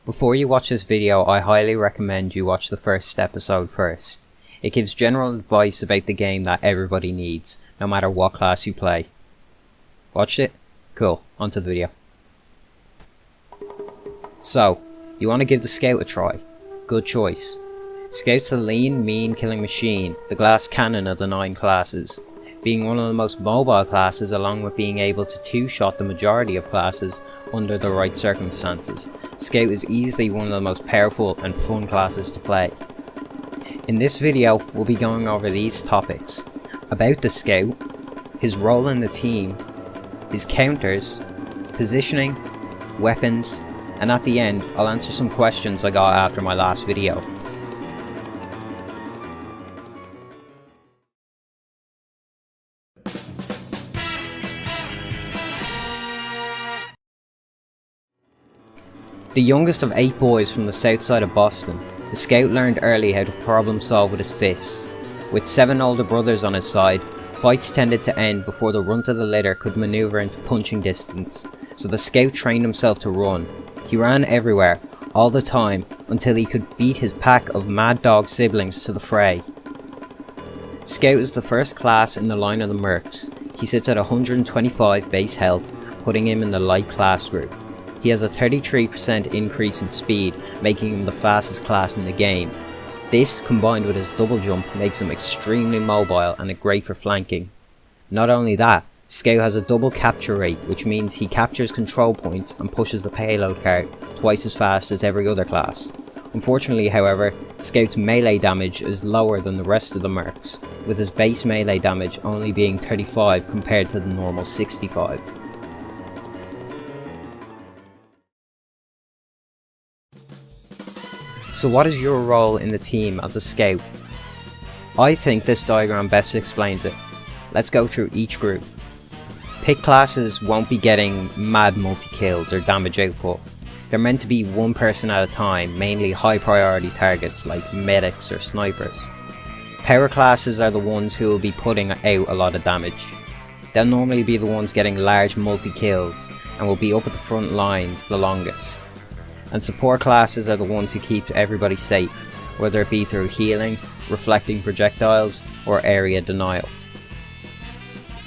Before you watch this video, I highly recommend you watch the first episode first. It gives general advice about the game that everybody needs, no matter what class you play. Watched it? Cool, onto the video. So, you want to give the Scout a try. Good choice. Scout's the lean, mean killing machine, the glass cannon of the 9 classes. Being one of the most mobile classes, along with being able to two-shot the majority of classes under the right circumstances, Scout is easily one of the most powerful and fun classes to play. In this video, we'll be going over these topics: about the Scout, his role in the team, his counters, positioning, weapons, and at the end, I'll answer some questions I got after my last video. The youngest of 8 boys from the south side of Boston, the Scout learned early how to problem solve with his fists. With 7 older brothers on his side, fights tended to end before the runt of the litter could maneuver into punching distance, so the Scout trained himself to run. He ran everywhere, all the time, until he could beat his pack of mad dog siblings to the fray. Scout is the first class in the line of the Mercs. He sits at 125 base health, putting him in the light class group. He has a 33% increase in speed, making him the fastest class in the game. This, combined with his double jump, makes him extremely mobile and great for flanking. Not only that, Scout has a double capture rate, which means he captures control points and pushes the payload cart twice as fast as every other class. Unfortunately, however, Scout's melee damage is lower than the rest of the Mercs, with his base melee damage only being 35 compared to the normal 65. So what is your role in the team as a Scout? I think this diagram best explains it. Let's go through each group. Pick classes won't be getting mad multi-kills or damage output. They're meant to be one person at a time, mainly high priority targets like medics or snipers. Power classes are the ones who will be putting out a lot of damage. They'll normally be the ones getting large multi-kills and will be up at the front lines the longest. And support classes are the ones who keep everybody safe, whether it be through healing, reflecting projectiles, or area denial.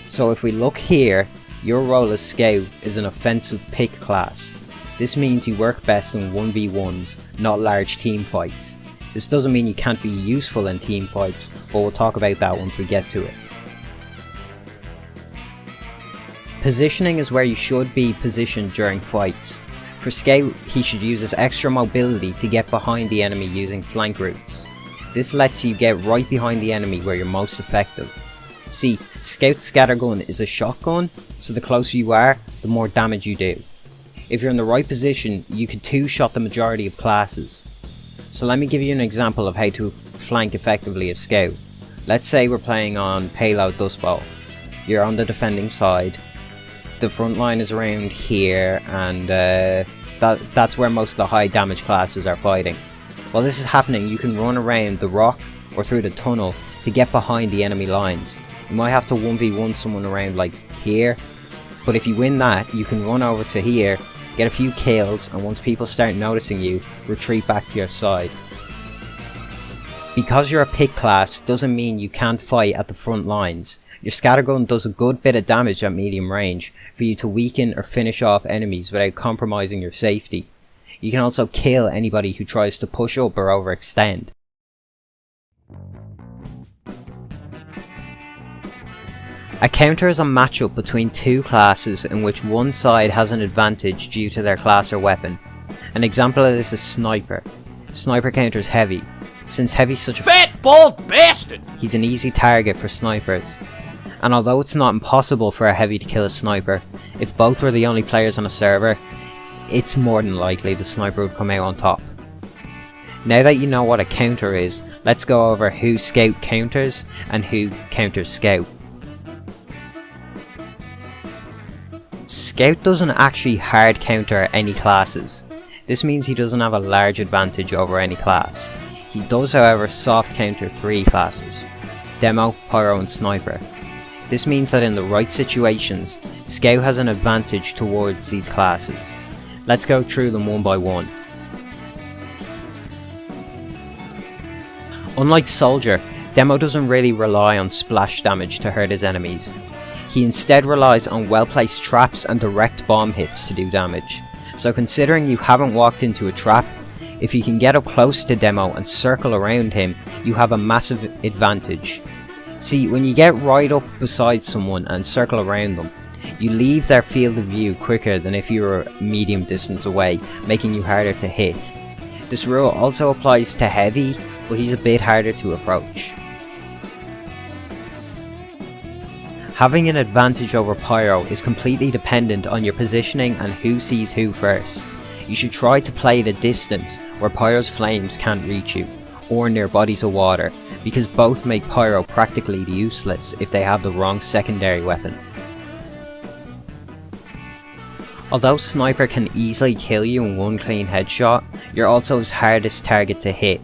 So if we look here, your role as Scout is an offensive pick class. This means you work best in 1v1s, not large team fights. This doesn't mean you can't be useful in team fights, but we'll talk about that once we get to it. Positioning is where you should be positioned during fights. For Scout, he should use his extra mobility to get behind the enemy using flank routes. This lets you get right behind the enemy where you're most effective. See, Scout's scattergun is a shotgun, so the closer you are, the more damage you do. If you're in the right position, you could two-shot the majority of classes. So let me give you an example of how to flank effectively as Scout. Let's say we're playing on Payload Dust Bowl. You're on the defending side. The front line is around here, and that's where most of the high damage classes are fighting. While this is happening, you can run around the rock or through the tunnel to get behind the enemy lines. You might have to 1v1 someone around like here, but if you win that, you can run over to here, get a few kills, and once people start noticing you, retreat back to your side. Because you're a pick class doesn't mean you can't fight at the front lines. Your scattergun does a good bit of damage at medium range for you to weaken or finish off enemies without compromising your safety. You can also kill anybody who tries to push up or overextend. A counter is a matchup between 2 classes in which one side has an advantage due to their class or weapon. An example of this is Sniper. Sniper counters Heavy. Since Heavy's such a fat, bald bastard, he's an easy target for snipers. And although it's not impossible for a Heavy to kill a Sniper, if both were the only players on a server, it's more than likely the Sniper would come out on top. Now that you know what a counter is, let's go over who Scout counters and who counters Scout. Scout doesn't actually hard counter any classes. This means he doesn't have a large advantage over any class. He does, however, soft counter 3 classes: Demo, Pyro and Sniper. This means that in the right situations, Scout has an advantage towards these classes. Let's go through them one by one. Unlike Soldier, Demo doesn't really rely on splash damage to hurt his enemies. He instead relies on well-placed traps and direct bomb hits to do damage. So considering you haven't walked into a trap, if you can get up close to Demo and circle around him, you have a massive advantage. See, when you get right up beside someone and circle around them, you leave their field of view quicker than if you were a medium distance away, making you harder to hit. This rule also applies to Heavy, but he's a bit harder to approach. Having an advantage over Pyro is completely dependent on your positioning and who sees who first. You should try to play at a distance where Pyro's flames can't reach you, or near bodies of water, because both make Pyro practically useless if they have the wrong secondary weapon. Although Sniper can easily kill you in one clean headshot, you're also his hardest target to hit.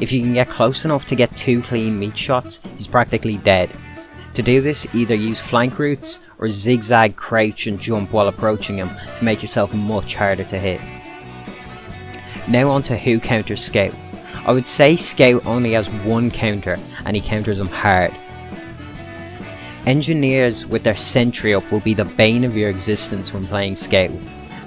If you can get close enough to get 2 clean meat shots, he's practically dead. To do this, either use flank routes or zigzag, crouch and jump while approaching him to make yourself much harder to hit. Now on to who counters Scout. I would say Scout only has one counter and he counters him hard. Engineers with their sentry up will be the bane of your existence when playing Scout.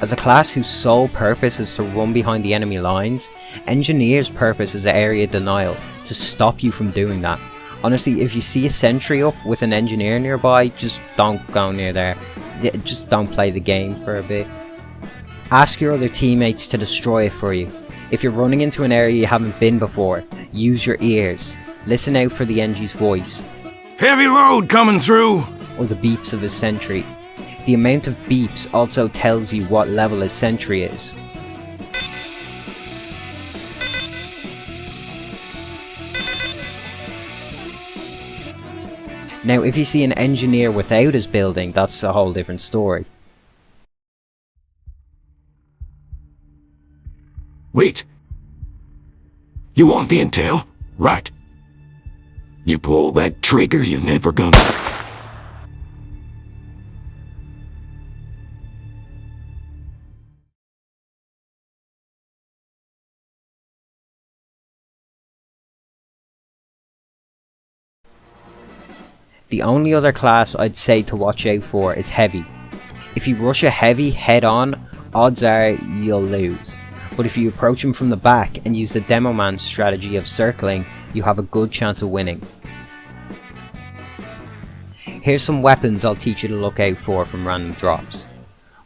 As a class whose sole purpose is to run behind the enemy lines, Engineer's purpose is area denial, to stop you from doing that. Honestly, if you see a sentry up with an engineer nearby, just don't go near there. Just don't play the game for a bit. Ask your other teammates to destroy it for you. If you're running into an area you haven't been before, use your ears. Listen out for the Engi's voice. Heavy load coming through! Or the beeps of his sentry. The amount of beeps also tells you what level his sentry is. Now if you see an engineer without his building, that's a whole different story. Wait. You want the intel? Right. You pull that trigger, you're never gonna... The only other class I'd say to watch out for is Heavy. If you rush a Heavy head on, odds are you'll lose. But if you approach him from the back and use the Demo Man strategy of circling, you have a good chance of winning. Here's some weapons I'll teach you to look out for from random drops.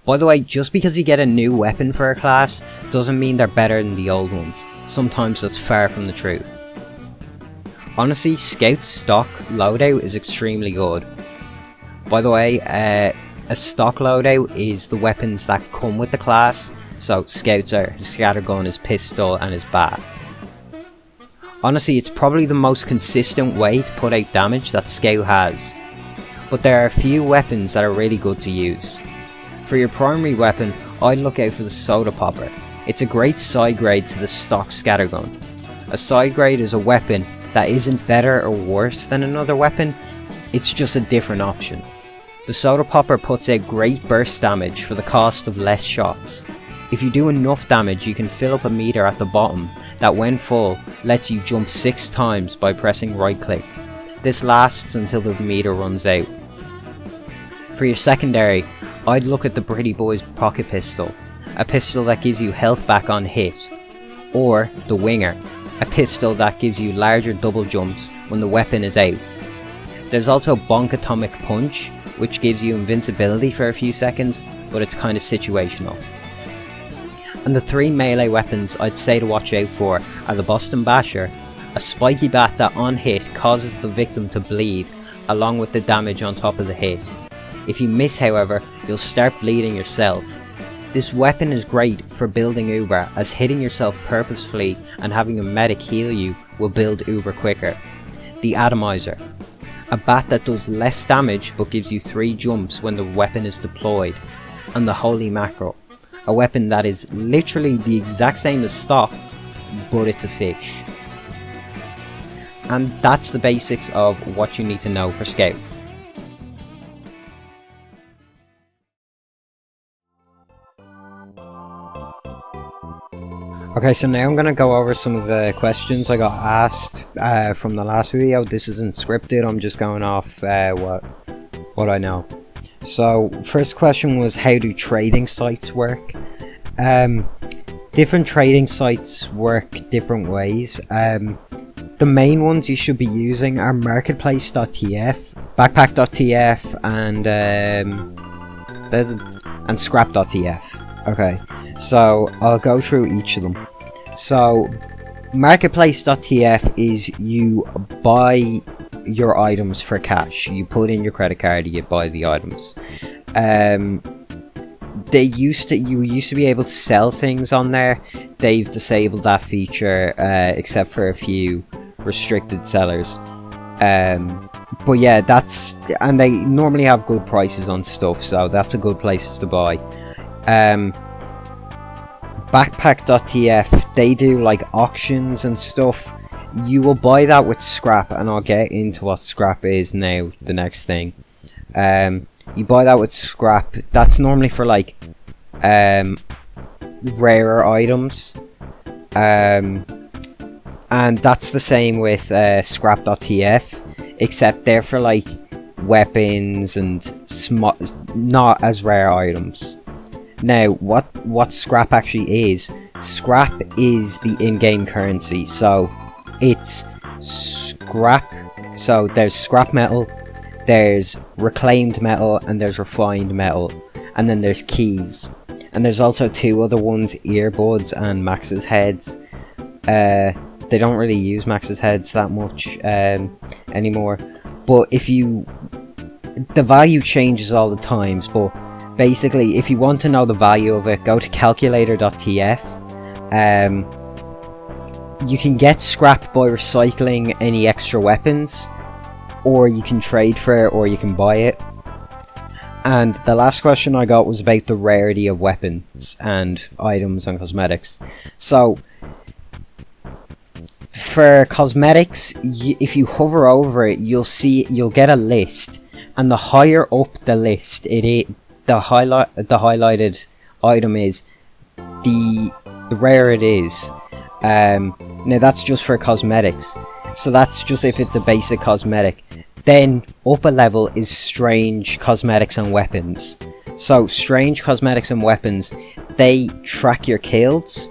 By the way, just because you get a new weapon for a class, doesn't mean they're better than the old ones. Sometimes that's far from the truth. Honestly, Scout's stock loadout is extremely good. By the way, a stock loadout is the weapons that come with the class, so Scout's are his scattergun, his pistol and his bat. Honestly, it's probably the most consistent way to put out damage that Scout has. But there are a few weapons that are really good to use. For your primary weapon, I'd look out for the Soda Popper. It's a great side grade to the stock scattergun. A side grade is a weapon that isn't better or worse than another weapon, it's just a different option. The Soda Popper puts out great burst damage for the cost of less shots. If you do enough damage, you can fill up a meter at the bottom that when full lets you jump 6 times by pressing right click. This lasts until the meter runs out. For your secondary, I'd look at the Pretty Boy's pocket pistol, a pistol that gives you health back on hit, or the Winger, a pistol that gives you larger double jumps when the weapon is out. There's also Bonk Atomic Punch, which gives you invincibility for a few seconds, but it's kind of situational. And the 3 melee weapons I'd say to watch out for are the Boston Basher, a spiky bat that on hit causes the victim to bleed, along with the damage on top of the hit. If you miss, however, you'll start bleeding yourself. This weapon is great for building Uber, as hitting yourself purposefully and having a medic heal you will build Uber quicker. The Atomizer, a bat that does less damage but gives you 3 jumps when the weapon is deployed. And the Holy Mackerel, a weapon that is literally the exact same as stock, but it's a fish. And that's the basics of what you need to know for Scout. Okay, so now I'm going to go over some of the questions I got asked from the last video. This isn't scripted, I'm just going off what I know. So, first question was, how do trading sites work? Different trading sites work different ways. The main ones you should be using are marketplace.tf, backpack.tf, and scrap.tf. Okay, so I'll go through each of them. So marketplace.tf is you buy your items for cash. You put in your credit card, you buy the items. You used to be able to sell things on there. They've disabled that feature, except for a few restricted sellers. But yeah, and they normally have good prices on stuff, so that's a good place to buy. Backpack.tf, they do like auctions and stuff. You will buy that with scrap, and I'll get into what scrap is now, the next thing. You buy that with scrap. That's normally for like rarer items. And that's the same with scrap.tf, except they're for like weapons and not as rare items. Now, what scrap actually is, scrap is the in-game currency. So it's scrap. So there's scrap metal, there's reclaimed metal, and there's refined metal, and then there's keys, and there's also two other ones, earbuds and Max's heads. They don't really use Max's heads that much anymore, but the value changes all the times. But basically, if you want to know the value of it, go to calculator.tf. You can get scrap by recycling any extra weapons, or you can trade for it, or you can buy it. And the last question I got was about the rarity of weapons and items and cosmetics. So for cosmetics, if you hover over it, you'll get a list, and the higher up the list the highlighted item is, the rarer it is. Now that's just for cosmetics, so that's just if it's a basic cosmetic. Then up a level is strange cosmetics and weapons. So strange cosmetics and weapons, they track your kills,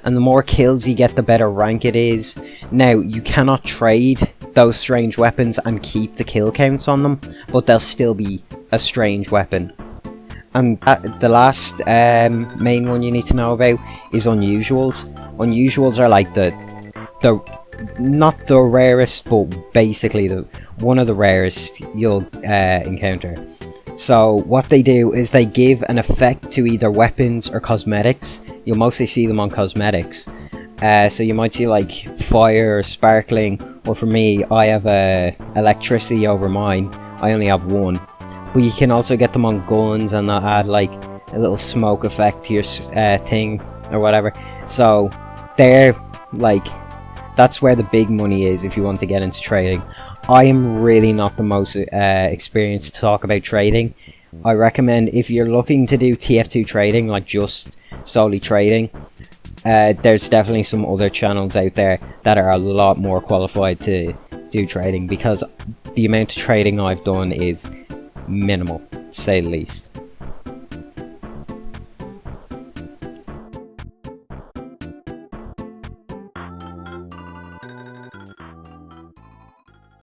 and the more kills you get, the better rank it is. Now, you cannot trade those strange weapons and keep the kill counts on them, but they'll still be a strange weapon. And the last main one you need to know about is unusuals. Unusuals are like not the rarest, but basically one of the rarest you'll encounter. So what they do is they give an effect to either weapons or cosmetics. You'll mostly see them on cosmetics. So you might see like fire or sparkling, or for me, I have electricity over mine. I only have one. But you can also get them on guns, and they'll add like a little smoke effect to your thing or whatever. So they're like, that's where the big money is if you want to get into trading. I am really not the most experienced to talk about trading. I recommend, if you're looking to do TF2 trading, like just solely trading, there's definitely some other channels out there that are a lot more qualified to do trading, because the amount of trading I've done is minimal, to say the least.